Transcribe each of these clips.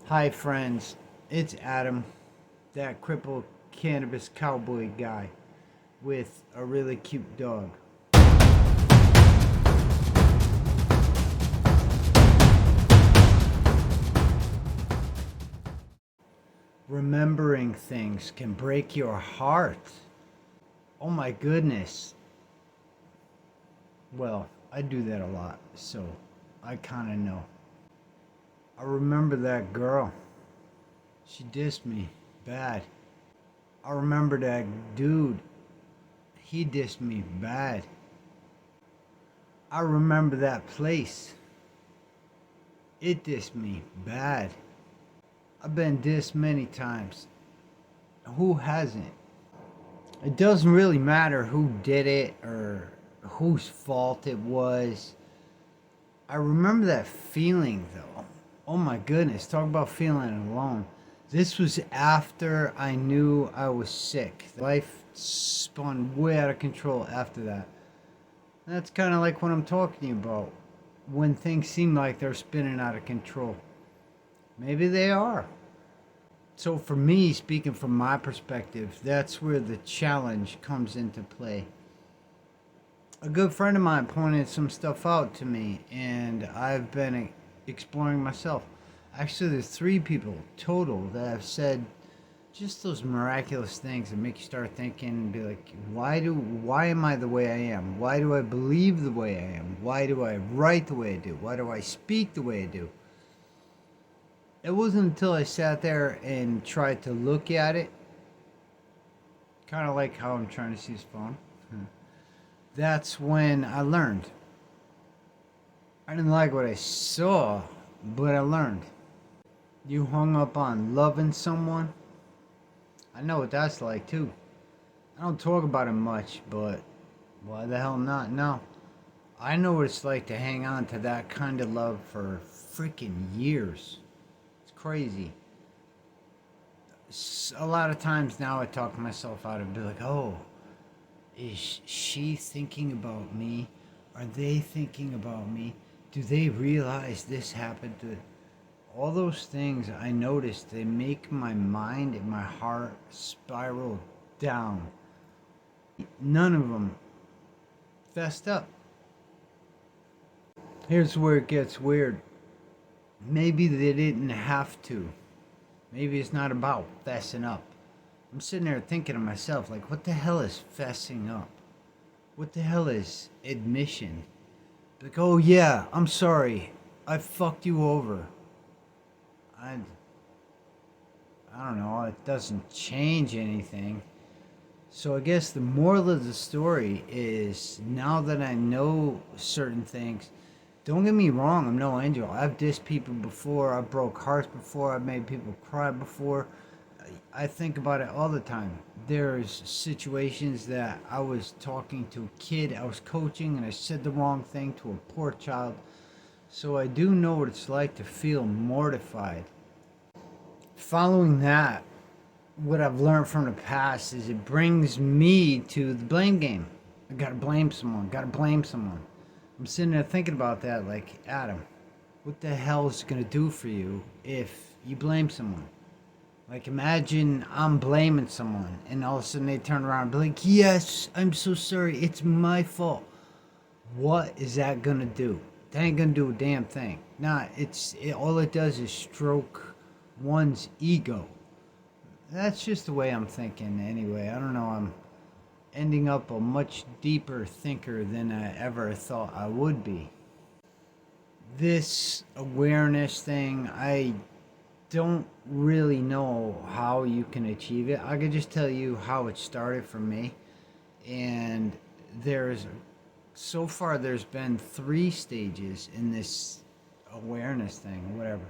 Hi, friends. It's Adam, that crippled cannabis cowboy guy with a really cute dog. Remembering things can break your heart. Oh my goodness. Well, I do that a lot, so I kind of know. I remember that girl. She dissed me bad. I remember that dude. He dissed me bad. I remember that place. It dissed me bad. I've been dissed many times. Who hasn't? It doesn't really matter who did it or whose fault it was. I remember that feeling though. Oh my goodness, talk about feeling alone. This was after I knew I was sick. Life spun way out of control after that. That's kind of like what I'm talking to you about. When things seem like they're spinning out of control. Maybe they are. So for me, speaking from my perspective, that's where the challenge comes into play. A good friend of mine pointed some stuff out to me, and I've been exploring myself. Actually, there's three people total that have said just those miraculous things that make you start thinking and be like, why am I the way I am? Why do I believe the way I am? Why do I write the way I do? Why do I speak the way I do? It wasn't until I sat there and tried to look at it, kind of like how I'm trying to see his phone. That's when I learned. I didn't like what I saw, but I learned. You hung up on loving someone? I know what that's like too. I don't talk about it much, but why the hell not? No. I know what it's like to hang on to that kind of love for freaking years. It's crazy. A lot of times now I talk myself out of be like, oh, is she thinking about me? Are they thinking about me? Do they realize this happened to all those things I noticed, they make my mind and my heart spiral down. None of them fessed up. Here's where it gets weird. Maybe they didn't have to. Maybe it's not about fessing up. I'm sitting there thinking to myself, like, what the hell is fessing up? What the hell is admission? Like, oh yeah, I'm sorry. I fucked you over. I don't know, it doesn't change anything. So I guess the moral of the story is now that I know certain things, don't get me wrong, I'm no angel. I've dissed people before, I've broke hearts before, I've made people cry before. I think about it all the time. There's situations that I was talking to a kid, I was coaching, and I said the wrong thing to a poor child. So I do know what it's like to feel mortified. Following that, what I've learned from the past is it brings me to the blame game. I gotta blame someone, gotta blame someone. I'm sitting there thinking about that like, Adam, what the hell is it gonna do for you if you blame someone? Like, imagine I'm blaming someone and all of a sudden they turn around and be like, yes, I'm so sorry, it's my fault. What is that gonna do? That ain't gonna do a damn thing. Nah, all it does is stroke one's ego. That's just the way I'm thinking anyway. I don't know, I'm ending up a much deeper thinker than I ever thought I would be. This awareness thing, I don't really know how you can achieve it. I could just tell you how it started for me. And so far there's been 3 stages in this awareness thing, whatever.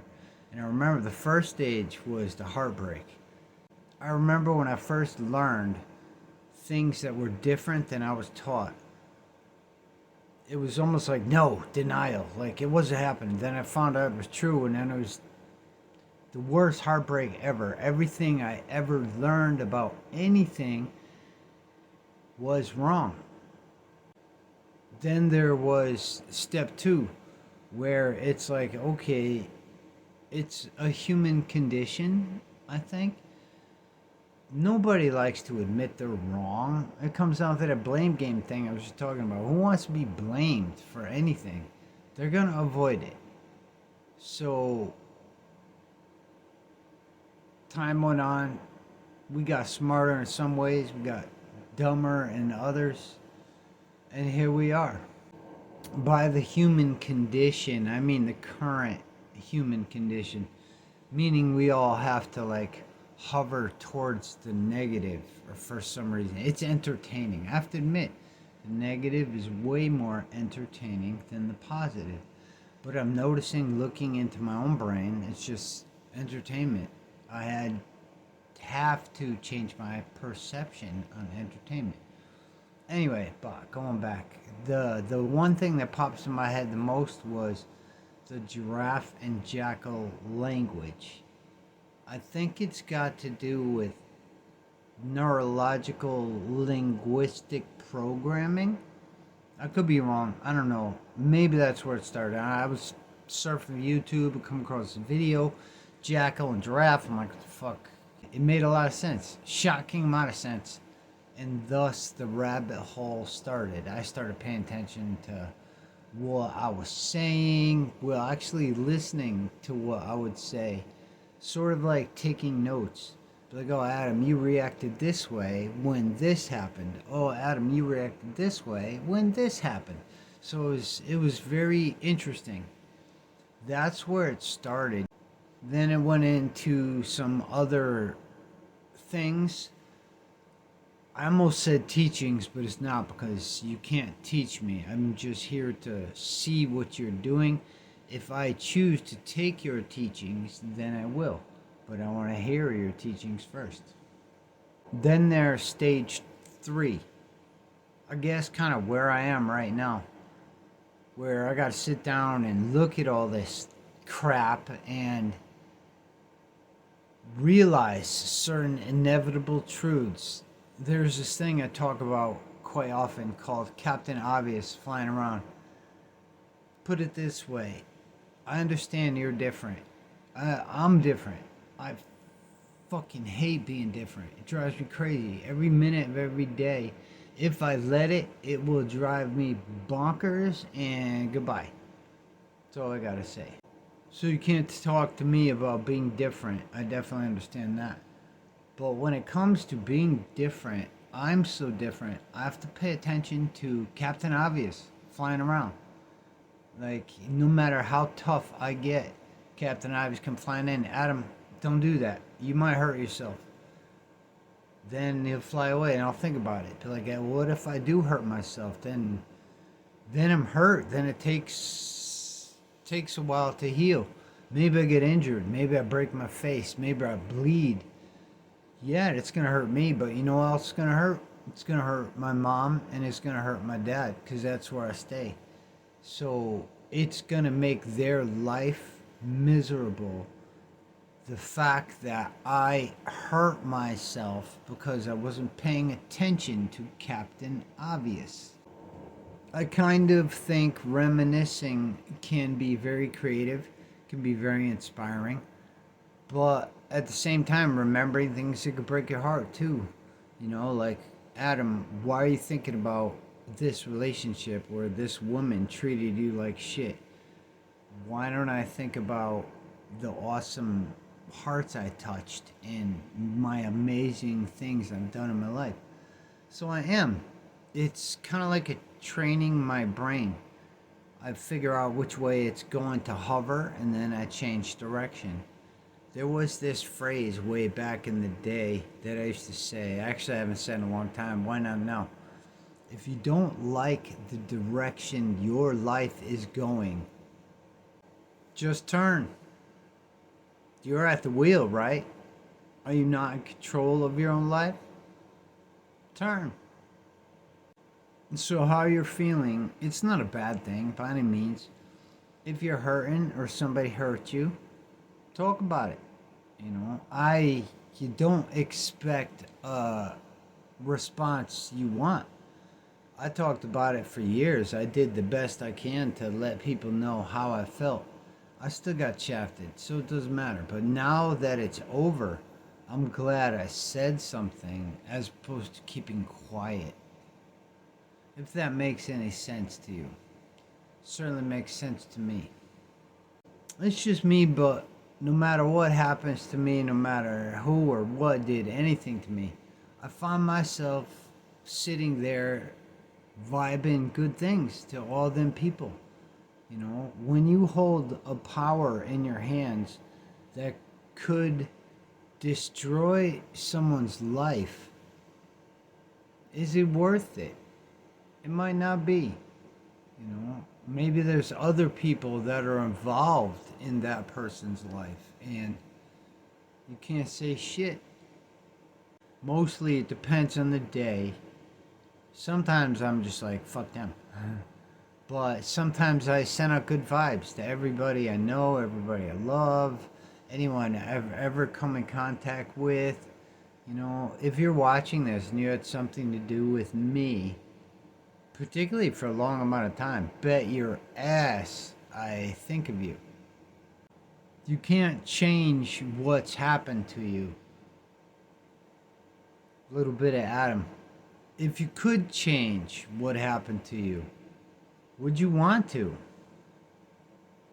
And I remember the first stage was the heartbreak. I remember when I first learned things that were different than I was taught. It was almost like no denial, like it wasn't happening. Then I found out it was true, and then it was the worst heartbreak ever. Everything I ever learned about anything was wrong. Then there was step 2, where it's like, okay, It's a human condition, I think. Nobody likes to admit they're wrong. It comes down to that blame game thing I was just talking about. Who wants to be blamed for anything? They're going to avoid it. So, time went on. We got smarter in some ways, we got dumber in others. And here we are. By the human condition, I mean the current human condition, meaning we all have to like hover towards the negative or for some reason. It's entertaining. I have to admit, the negative is way more entertaining than the positive. But I'm noticing, looking into my own brain, it's just entertainment. I have to change my perception on entertainment. Anyway, but going back, the one thing that pops in my head the most was the giraffe and jackal language. I think it's got to do with neurological linguistic programming. I could be wrong. I don't know. Maybe that's where it started. I was surfing YouTube and come across a video, jackal and giraffe. I'm like, what the fuck? It made a lot of sense. Shocking amount of sense. And thus the rabbit hole started. I started paying attention to what I was saying. Well, actually listening to what I would say. Sort of like taking notes. Like, oh, Adam, you reacted this way when this happened. Oh, Adam, you reacted this way when this happened. So it was very interesting. That's where it started. Then it went into some other things. I almost said teachings, but it's not, because you can't teach me. I'm just here to see what you're doing. If I choose to take your teachings, then I will. But I want to hear your teachings first. Then there's stage 3. I guess kind of where I am right now. Where I got to sit down and look at all this crap and realize certain inevitable truths. There's this thing I talk about quite often called Captain Obvious flying around. Put it this way. I understand you're different. I'm different. I fucking hate being different. It drives me crazy. Every minute of every day, if I let it, it will drive me bonkers and goodbye. That's all I gotta say. So you can't talk to me about being different. I definitely understand that. But when it comes to being different, I'm so different. I have to pay attention to Captain Obvious flying around. Like, no matter how tough I get, Captain Obvious come flying in. Adam, don't do that. You might hurt yourself. Then he'll fly away, and I'll think about it. Be like, what if I do hurt myself? Then I'm hurt. Then it takes a while to heal. Maybe I get injured. Maybe I break my face. Maybe I bleed. Yeah, it's gonna hurt me, but you know what else is gonna hurt? It's gonna hurt my mom, and it's gonna hurt my dad, because that's where I stay. So it's gonna make their life miserable. The fact that I hurt myself because I wasn't paying attention to Captain Obvious. I kind of think reminiscing can be very creative, can be very inspiring, but at the same time, remembering things that could break your heart too. You know, like, Adam, why are you thinking about this relationship where this woman treated you like shit? Why don't I think about the awesome hearts I touched and my amazing things I've done in my life? So I am. It's kind of like a training my brain. I figure out which way it's going to hover, and then I change direction. There was this phrase way back in the day that I used to say. Actually, I haven't said in a long time. Why not now? If you don't like the direction your life is going, just turn. You're at the wheel, right? Are you not in control of your own life? Turn. So how you're feeling, it's not a bad thing by any means. If you're hurting or somebody hurt you, talk about it. You know, you don't expect a response you want. I talked about it for years. I did the best I can to let people know how I felt. I still got shafted, so it doesn't matter. But now that it's over, I'm glad I said something as opposed to keeping quiet. If that makes any sense to you. Certainly makes sense to me. It's just me, but no matter what happens to me, no matter who or what did anything to me, I find myself sitting there vibing good things to all them people. You know, when you hold a power in your hands that could destroy someone's life, is it worth it? It might not be. You know, maybe there's other people that are involved in that person's life and you can't say shit. Mostly it depends on the day. Sometimes I'm just like, fuck them. But sometimes I send out good vibes to everybody I know, everybody I love, anyone I've ever come in contact with. You know, if you're watching this and you had something to do with me, particularly for a long amount of time, bet your ass I think of you. You can't change what's happened to you. A little bit of Adam. If you could change what happened to you, would you want to?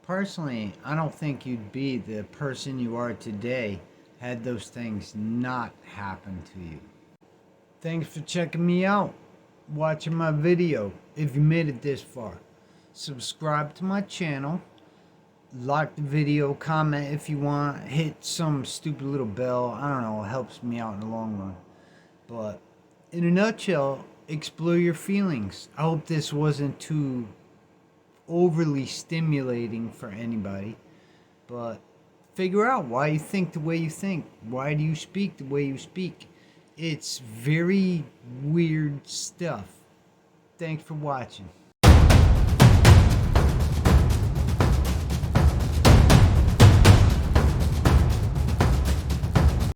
Personally, I don't think you'd be the person you are today had those things not happened to you. Thanks for checking me out, watching my video. If you made it this far, subscribe to my channel, like the video, comment if you want, hit some stupid little bell. I don't know, it helps me out in the long run. But in a nutshell, explore your feelings. I hope this wasn't too overly stimulating for anybody, but figure out why you think the way you think. Why do you speak the way you speak? It's very weird stuff. Thanks for watching.